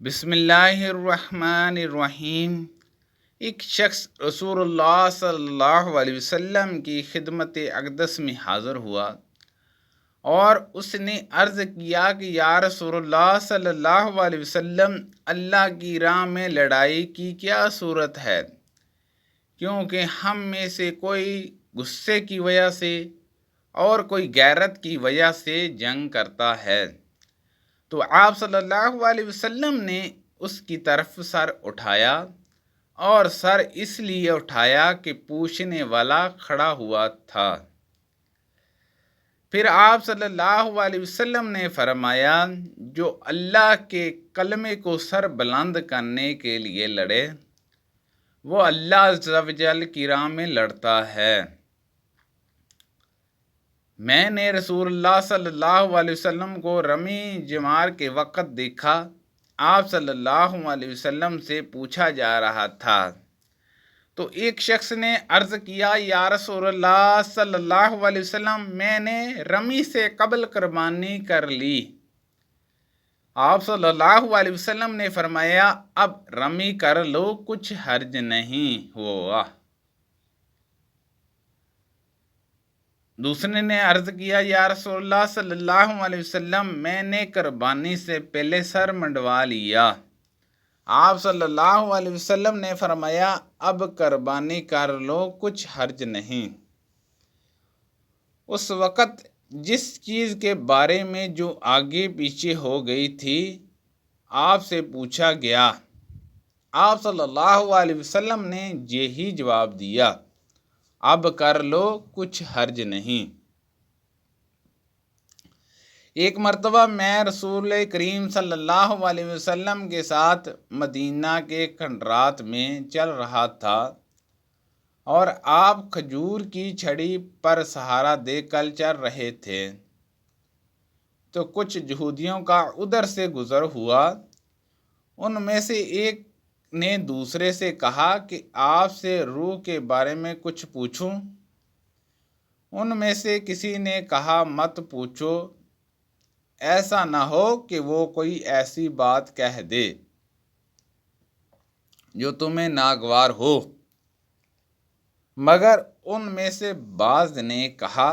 بسم اللہ الرحمن الرحیم۔ ایک شخص رسول اللہ صلی اللہ علیہ وسلم کی خدمت اقدس میں حاضر ہوا اور اس نے عرض کیا کہ یا رسول اللہ صلی اللہ علیہ وسلم، اللہ کی راہ میں لڑائی کی کیا صورت ہے؟ کیونکہ ہم میں سے کوئی غصے کی وجہ سے اور کوئی غیرت کی وجہ سے جنگ کرتا ہے۔ تو آپ صلی اللہ علیہ وسلم نے اس کی طرف سر اٹھایا، اور سر اس لیے اٹھایا کہ پوچھنے والا کھڑا ہوا تھا۔ پھر آپ صلی اللہ علیہ وسلم نے فرمایا، جو اللہ کے کلمے کو سر بلند کرنے کے لیے لڑے وہ اللہ عز و جل کی راہ میں لڑتا ہے۔ میں نے رسول اللہ صلی اللہ علیہ وسلم کو رمی جمار کے وقت دیکھا۔ آپ صلی اللہ علیہ وسلم سے پوچھا جا رہا تھا تو ایک شخص نے عرض کیا، یا رسول اللہ صلی اللہ علیہ وسلم، میں نے رمی سے قبل قربانی کر لی۔ آپ صلی اللہ علیہ وسلم نے فرمایا، اب رمی کر لو، کچھ حرج نہیں ہوا۔ دوسرے نے عرض کیا، یا رسول اللہ صلی اللہ علیہ وسلم، میں نے قربانی سے پہلے سر منڈوا لیا۔ آپ صلی اللہ علیہ وسلم نے فرمایا، اب قربانی کر لو، کچھ حرج نہیں۔ اس وقت جس چیز کے بارے میں جو آگے پیچھے ہو گئی تھی آپ سے پوچھا گیا، آپ صلی اللہ علیہ وسلم نے یہی جواب دیا، اب کر لو، کچھ حرج نہیں۔ ایک مرتبہ میں رسول کریم صلی اللہ علیہ وسلم کے ساتھ مدینہ کے کھنڈرات میں چل رہا تھا اور آپ کھجور کی چھڑی پر سہارا دے کر چل رہے تھے، تو کچھ یہودیوں کا ادھر سے گزر ہوا۔ ان میں سے ایک نے دوسرے سے کہا کہ آپ سے روح کے بارے میں کچھ پوچھوں؟ ان میں سے کسی نے کہا، مت پوچھو، ایسا نہ ہو کہ وہ کوئی ایسی بات کہہ دے جو تمہیں ناگوار ہو۔ مگر ان میں سے بعض نے کہا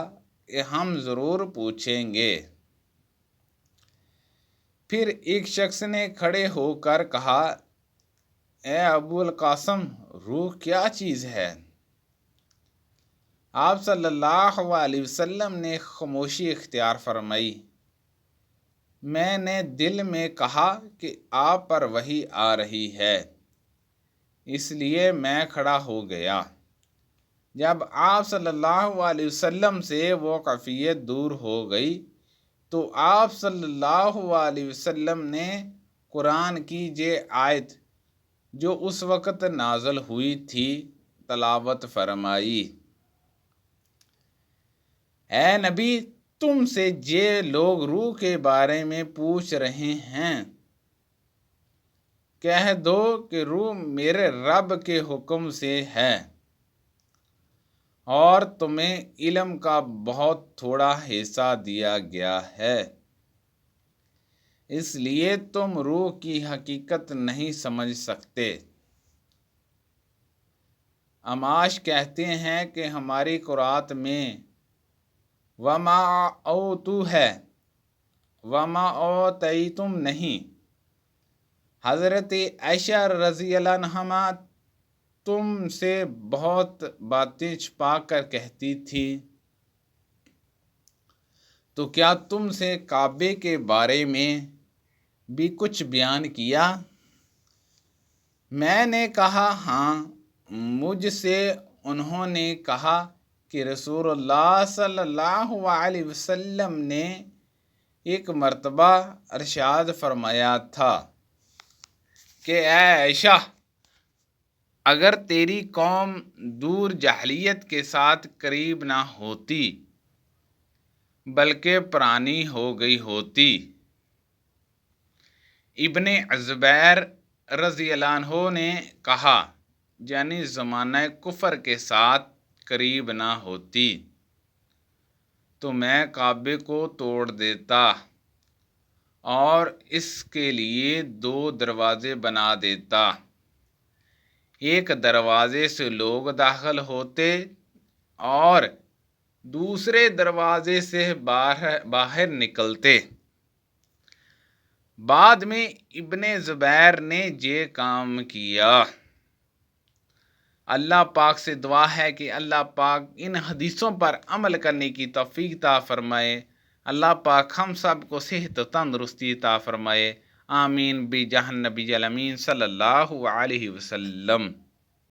کہ ہم ضرور پوچھیں گے۔ پھر ایک شخص نے کھڑے ہو کر کہا، اے ابو القاسم، روح کیا چیز ہے؟ آپ صلی اللہ علیہ وسلم نے خاموشی اختیار فرمائی۔ میں نے دل میں کہا کہ آپ پر وحی آ رہی ہے، اس لیے میں کھڑا ہو گیا۔ جب آپ صلی اللہ علیہ وسلم سے وہ کیفیت دور ہو گئی تو آپ صلی اللہ علیہ وسلم نے قرآن کی یہ آیت جو اس وقت نازل ہوئی تھی تلاوت فرمائی، اے نبی، تم سے یہ لوگ روح کے بارے میں پوچھ رہے ہیں، کہہ دو کہ روح میرے رب کے حکم سے ہے، اور تمہیں علم کا بہت تھوڑا حصہ دیا گیا ہے، اس لیے تم روح کی حقیقت نہیں سمجھ سکتے۔ عماش کہتے ہیں کہ ہماری قرآت میں وما اوتو ہے، وما اوتیتم نہیں۔ حضرت عائشہ رضی اللہ عنہا تم سے بہت باتیں چھپا کر کہتی تھی، تو کیا تم سے کعبے کے بارے میں بھی کچھ بیان کیا؟ میں نے کہا، ہاں۔ مجھ سے انہوں نے کہا کہ رسول اللہ صلی اللہ علیہ وسلم نے ایک مرتبہ ارشاد فرمایا تھا کہ اے عائشہ، اگر تیری قوم دور جاہلیت کے ساتھ قریب نہ ہوتی بلکہ پرانی ہو گئی ہوتی۔ ابن زبیر رضی اللہ عنہ نے کہا، یعنی زمانہ کفر کے ساتھ قریب نہ ہوتی تو میں کعبے کو توڑ دیتا اور اس کے لیے 2 دروازے بنا دیتا۔ ایک دروازے سے لوگ داخل ہوتے اور دوسرے دروازے سے باہر نکلتے۔ بعد میں ابن زبیر نے یہ کام کیا۔ اللہ پاک سے دعا ہے کہ اللہ پاک ان حدیثوں پر عمل کرنے کی توفیق عطا فرمائے۔ اللہ پاک ہم سب کو صحت و تندرستی عطا فرمائے۔ آمین بجاہ النبی الامین صلی اللہ علیہ وسلم۔